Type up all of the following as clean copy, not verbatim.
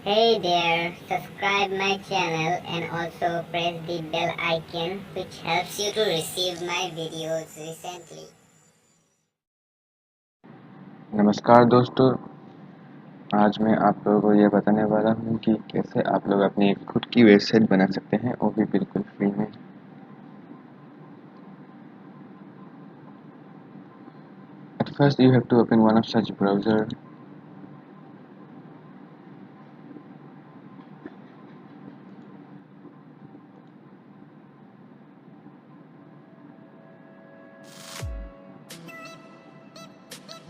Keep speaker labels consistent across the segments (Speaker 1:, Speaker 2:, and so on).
Speaker 1: Hey there, subscribe my channel and also press the bell icon which helps you to receive my videos recently.
Speaker 2: नमस्कार दोस्तों, आज मैं आप लोगों को यह बताने वाला हूँ कि कैसे आप लोग अपनी खुद की वेबसाइट बना सकते हैं, वो भी बिल्कुल फ्री में। At first you have to open one of such browser.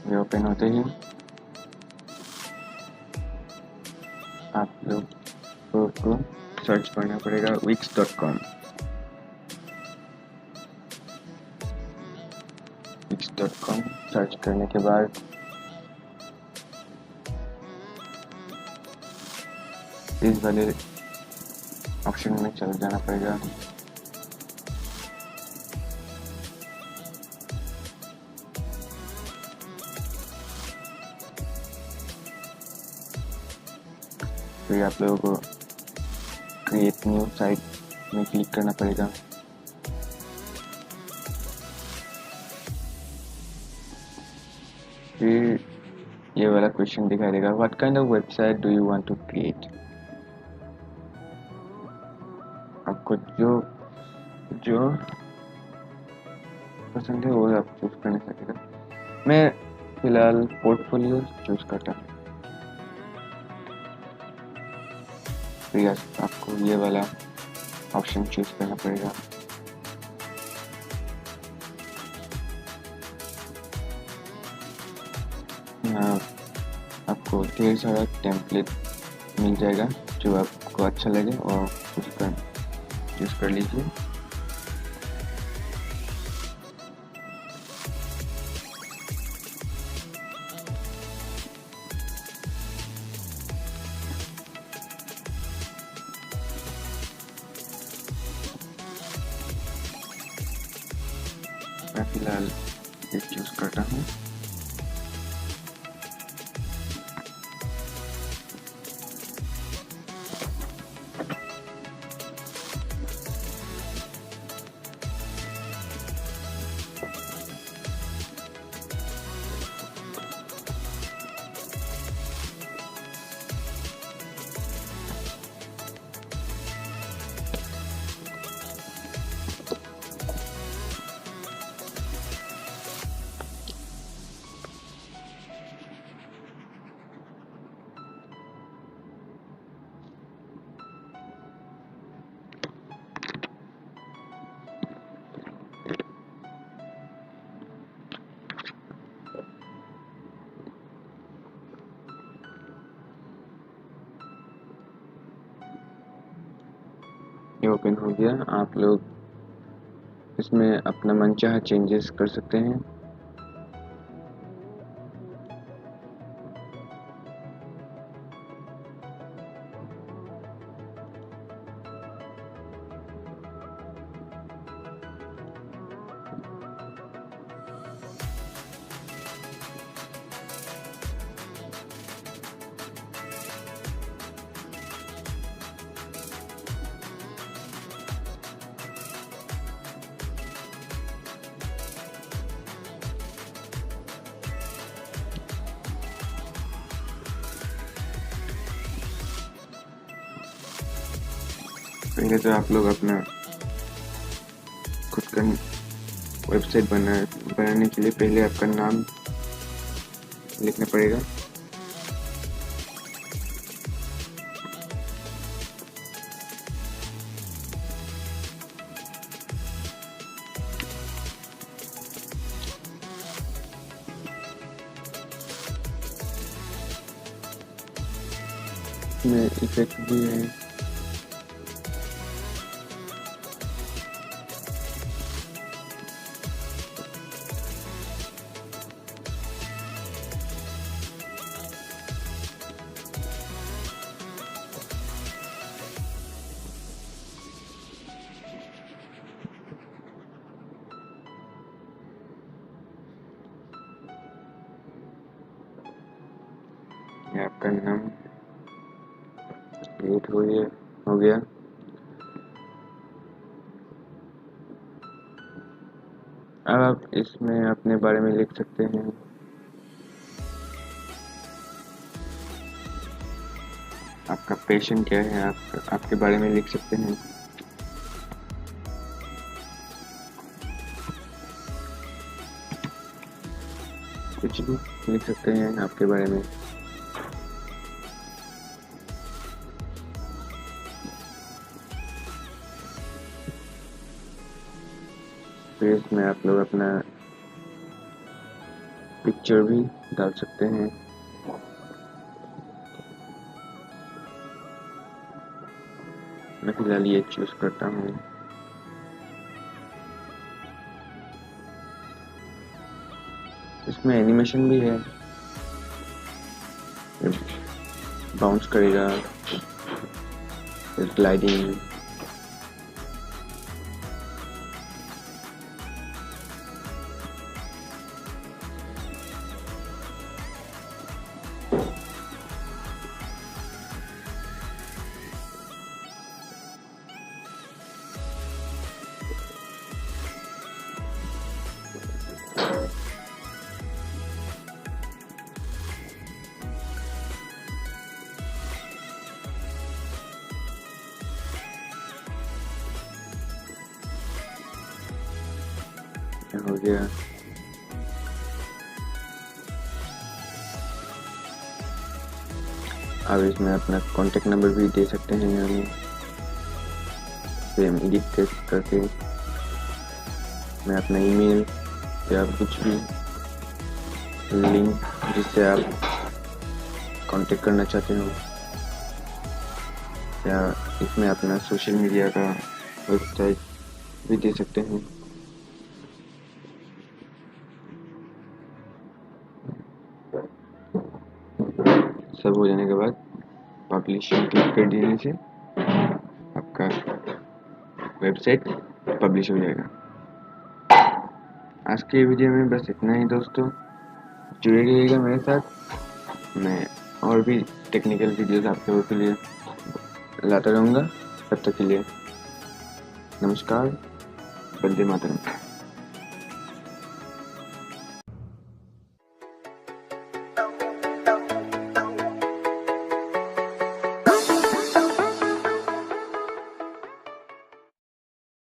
Speaker 2: ये ओपन होते ही आप लोग को सर्च करना पड़ेगा wix.com। wix.com सर्च करने के बाद इस वाले ऑप्शन में चल जाना पड़ेगा। फिर आप लोगों को क्रिएट न्यू साइट में क्लिक करना पड़ेगा। फिर ये वाला क्वेश्चन दिखाई देगा, what kind of website do you want to create. आपको जो जो पसंद है वो आप चूज करने सकेगा। मैं फिलहाल पोर्टफोलियो चूज करता हूँ। फिर आपको ये वाला ऑप्शन चूज करना पड़ेगा। यहाँ आपको ढेर सारा टेम्पलेट मिल जाएगा, जो आपको अच्छा लगे और चूज कर लीजिए। मैं फिलहाल ये चूज करता हूँ। ये ओपन हो गया। आप लोग इसमें अपना मनचाहा चेंजेस कर सकते हैं। पहले तो आप लोग अपना खुद का वेबसाइट बनाने के लिए पहले आपका नाम लिखना पड़ेगा। इसमें इफेक्ट भी है। ये आपका नाम क्रिएट हो गया। अब आप इसमें अपने बारे में लिख सकते हैं। आपका पैशन क्या है, आप आपके बारे में लिख सकते हैं। कुछ भी लिख सकते हैं आपके बारे में। फिर इसमें आप लोग अपना पिक्चर भी डाल सकते हैं। मैं फिलहाल ये चूज करता हूँ। इसमें एनिमेशन भी है, बाउंस करेगा, ग्लाइडिंग। हो गया। अब इसमें अपना कॉन्टेक्ट नंबर भी दे सकते हैं यहाँ में, सेम एडिट करके। मैं अपना ईमेल या कुछ भी लिंक जिससे आप कांटेक्ट करना चाहते हो, या इसमें अपना सोशल मीडिया का वेबसाइट भी दे सकते हैं। सब हो जाने के बाद पब्लिशिंग क्लिक कर देने से आपका वेबसाइट पब्लिश हो जाएगा। आज के वीडियो में बस इतना ही दोस्तों। जुड़े रहिएगा मेरे साथ, मैं और भी टेक्निकल वीडियोस आप लोगों के लिए लाता रहूँगा। तब तक के लिए नमस्कार, वंदे मातरम।